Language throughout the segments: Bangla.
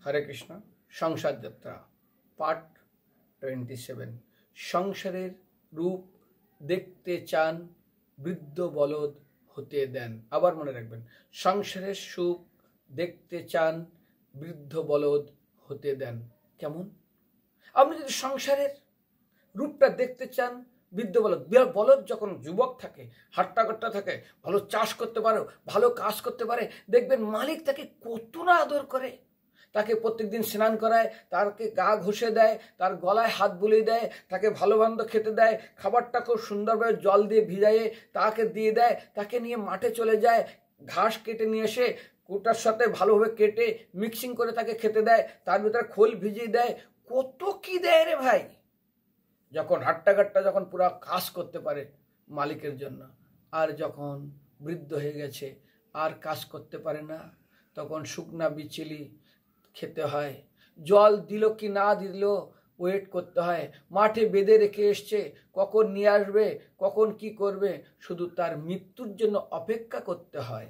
হরে কৃষ্ণ। সংসার যাত্রা পার্ট 27। সংসারের রূপ দেখতে চান, বৃদ্ধ বলদ হতে দেন। আবার মনে রাখবেন, সংসারের সুখ দেখতে চান, বৃদ্ধ বলদ হতে দেন। কেমন? আপনি যদি সংসারের রূপটা দেখতে চান, বৃদ্ধ বলদ বলদ যখন যুবক থাকে, হাট্টাগট্টা থাকে, ভালো চাষ করতে পারে, ভালো কাজ করতে পারে, দেখবেন মালিক তাকে কত না আদর করে। তাকে প্রত্যেকদিন স্নান করায়, তাকে গা ঘষে দেয়, তার গলায় হাত বুলিয়ে দেয়, তাকে ভালো মন্দ খেতে দেয়, খাবারটা খুব সুন্দরভাবে জল দিয়ে ভিজাইয়ে তাকে দিয়ে দেয়, তাকে নিয়ে মাঠে চলে যায়, ঘাস কেটে নিয়ে এসে কোটার সাথে ভালোভাবে কেটে মিক্সিং করে তাকে খেতে দেয়, তার ভিতরে খোল ভিজিয়ে দেয়, কত কি দেয় রে ভাই। যখন হাট্টাগাট্টা যখন পুরো কাজ করতে পারে মালিকের জন্য, আর যখন বৃদ্ধ হয়ে গেছে আর কাজ করতে পারে না, তখন শুকনা বিচেলি খেতে হয়, জল দিল কি না দিল ওয়েট করতে হয়, মাঠে বেঁধে রেখে এসছে, কখন নিয়ে আসবে, কখন কি করবে, শুধু তার মৃত্যুর জন্য অপেক্ষা করতে হয়।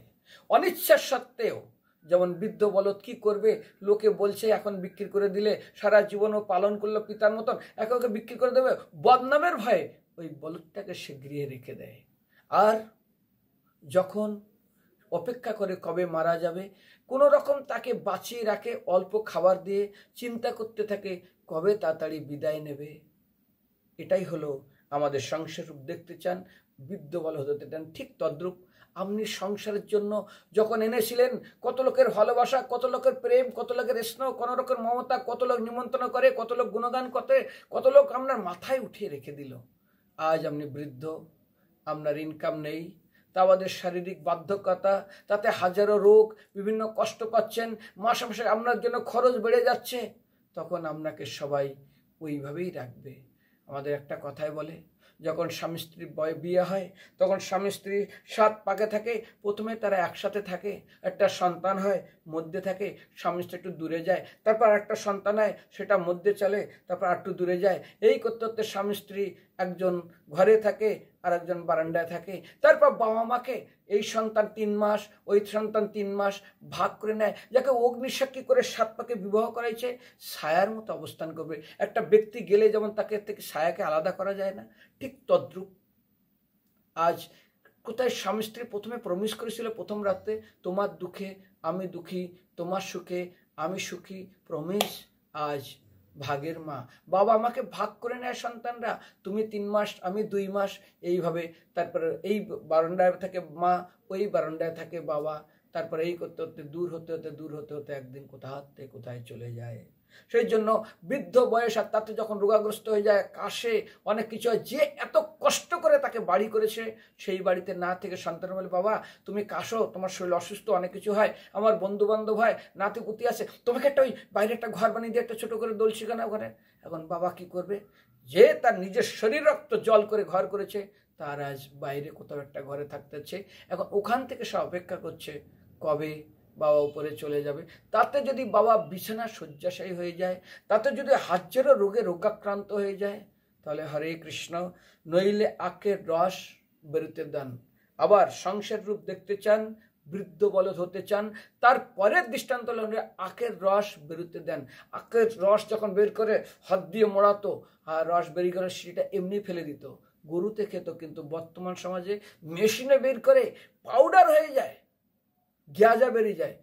অনিচ্ছার সত্ত্বেও যেমন বৃদ্ধ বলদ কি করবে, লোকে বলছে এখন বিক্রি করে দিলে সারা জীবনও পালন করলো পিতার মতন, একে বিক্রি করে দেবে, বদনামের ভয়ে ওই বলদটাকে সে গৃহে রেখে দেয়। আর যখন অপেক্ষা করে কবে মারা যাবে, কোনো রকম তাকে বাঁচিয়ে রাখে, অল্প খাবার দিয়ে চিন্তা করতে থাকে কবে তাড়াতাড়ি বিদায় নেবে। এটাই হলো আমাদের সংসার রূপ দেখতে চান, বৃদ্ধ বলদ হতে চান। ঠিক তদ্রূপ আপনি সংসারের জন্য যখন এনেছিলেন, কত লোকের ভালোবাসা, কত লোকের প্রেম, কত লোকের স্নেহ, কত লোকের মমতা, কত লোক নিমন্ত্রণ করে, কত লোক গুণগান করে, কত লোক আপনার মাথায় উঠিয়ে রেখে দিল। আজ আপনি বৃদ্ধ, আপনার ইনকাম নেই, তা আমাদের শারীরিক বার্ধক্যতা, তাতে হাজারো রোগ, বিভিন্ন কষ্ট পাচ্ছেন, মাসে মাসে আপনার জন্য খরচ বেড়ে যাচ্ছে, তখন আপনাকে সবাই ওইভাবেই রাখবে। আমাদের একটা কথাই বলে, যখন স্বামী স্ত্রী বিয়ে হয় তখন স্বামী স্ত্রী 7 পাকে থাকে, প্রথমে তারা একসাথে থাকে, একটা সন্তান হয়, মধ্যে থাকে, স্বামী স্ত্রী একটু দূরে যায়, তারপর একটা সন্তান হয়, সেটা মধ্যে চলে, তারপর একটু দূরে যায়, এই করতে করতে স্বামী স্ত্রী একজন ঘরে থাকে আর একজন বারান্দায় থাকে। তারপর বাবা মাকে এই সন্তান 3 মাস, ওই সন্তান 3 মাস ভাগ করে নেয়, যাকে অগ্নিসাক্ষী করে 7 পাকে বিবাহ করাইছে, ছায়ার মতো অবস্থান করবে। একটা ব্যক্তি গেলে যেমন তাকে থেকে ছায়াকে আলাদা করা যায় না, ঠিক তদ্রূপ আজ কোথায় স্বামী স্ত্রী প্রথমে প্রমিস করেছিল প্রথম রাতে, তোমার দুঃখে আমি দুঃখী, তোমার সুখে আমি সুখী, প্রমিস আজ ভাগের মা। বাবা আমাকে ভাগ করে নেয় সন্তানরা, তুমি 3 মাস আমি 2 মাস, এইভাবে। তারপরে এই বারান্দায় থাকে মা, ওই বারান্দায় থাকে বাবা, তারপরে এই করতে হতে দূর হতে একদিন কোথায় চলে যায়। সেই জন্য বৃদ্ধ বয়স, আর তাতে যখন রোগাগ্রস্ত হয়ে যায়, কাশে, অনেক কিছু হয়, যে এত কষ্ট করে তাকে বাড়ি করেছে, সেই বাড়িতে না থেকে সন্তান বলে, বাবা তুমি কাশো, তোমার শরীর অসুস্থ, অনেক কিছু হয়, আমার বন্ধু বান্ধব হয়, নাতিপুতি আছে, তোমাকে একটা ওই বাইরে একটা ঘর বানিয়ে দিয়ে একটা ছোট করে দোল শিখানো ঘরে। এখন বাবা কি করবে, যে তার নিজের শরীর রক্ত জল করে ঘর করেছে, তার আজ বাইরে কোথাও একটা ঘরে থাকতে হচ্ছে। এখন ওখান থেকে সে অপেক্ষা করছে কবে বাবা উপরে চলে যাবে। তাতে যদি বাবা বিছানা শয্যাশায়ী হয়ে যায়, তাতে যদি হাজারো রোগে রোগাক্রান্ত হয়ে যায়, তাহলে হরে কৃষ্ণ, নইলে আখের রস বেরোতে দেন। আবার সংসার রূপ দেখতে চান, বৃদ্ধ বলদ হতে চান, তারপরের দৃষ্টান্ত হলে আখের রস বেরোতে দেন। আখের রস যখন বের করে হাত দিয়ে মোড়াতো আর রস বেরিয়ে করে সেটা এমনি ফেলে দিত, গরুতে খেত, কিন্তু বর্তমান সমাজে মেশিনে বের করে পাউডার হয়ে যায়, গ্যাজা বেরিয়ে যায়,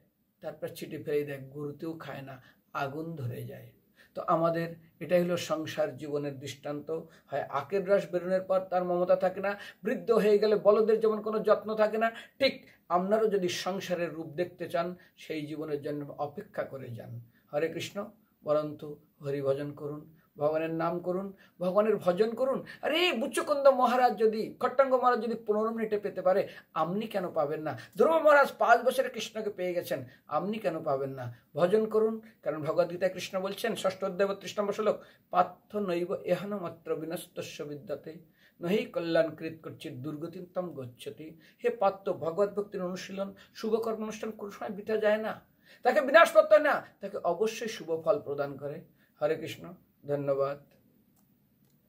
তারপর ছিটে ফেলে দেয়, গরুতেও খায় না, আগুন ধরে যায়। তো আমাদের এটাই হলো সংসার জীবনের দৃষ্টান্ত। হয় আখের রস বেরোনোর পর তার মমতা থাকে না, বৃদ্ধ হয়ে গেলে বলদের যেমন কোনো যত্ন থাকে না, ঠিক আপনারও যদি সংসারের রূপ দেখতে চান, সেই জীবনের জন্য অপেক্ষা করে যান। হরে কৃষ্ণ, বরন্তু হরিভজন করুন, ভগবানের নাম করুন, ভগবানের ভজন করুন। আরে বুচ্চকুন্দ মহারাজ যদি, খট্টাঙ্গ মহারাজ যদি 15 মিনিটে পেতে পারে, আপনি কেন পাবেন না? ধ্রুব মহারাজ 5 বছরে কৃষ্ণকে পেয়ে গেছেন, আপনি কেন পাবেন না? ভজন করুন, কারণ ভগবদ্গীতায় কৃষ্ণ বলছেন 6ষ্ঠ অধ্যায় 32 নম্বর শ্লোক, পার্থ নৈব এহন মাত্র বিনস্তস্য বিদ্যাতে নহি কল্যাণ কৃত করছিত দুর্গতিতম গচ্ছতি। হে পার্থ, ভগবত ভক্তির অনুশীলন, শুভকর্ম অনুষ্ঠান কোনো সময় বৃথা যায় না, তাকে বিনাশ করতে হয় না, তাকে অবশ্যই শুভ ফল প্রদান করে। হরে কৃষ্ণ, ধন্যবাদ।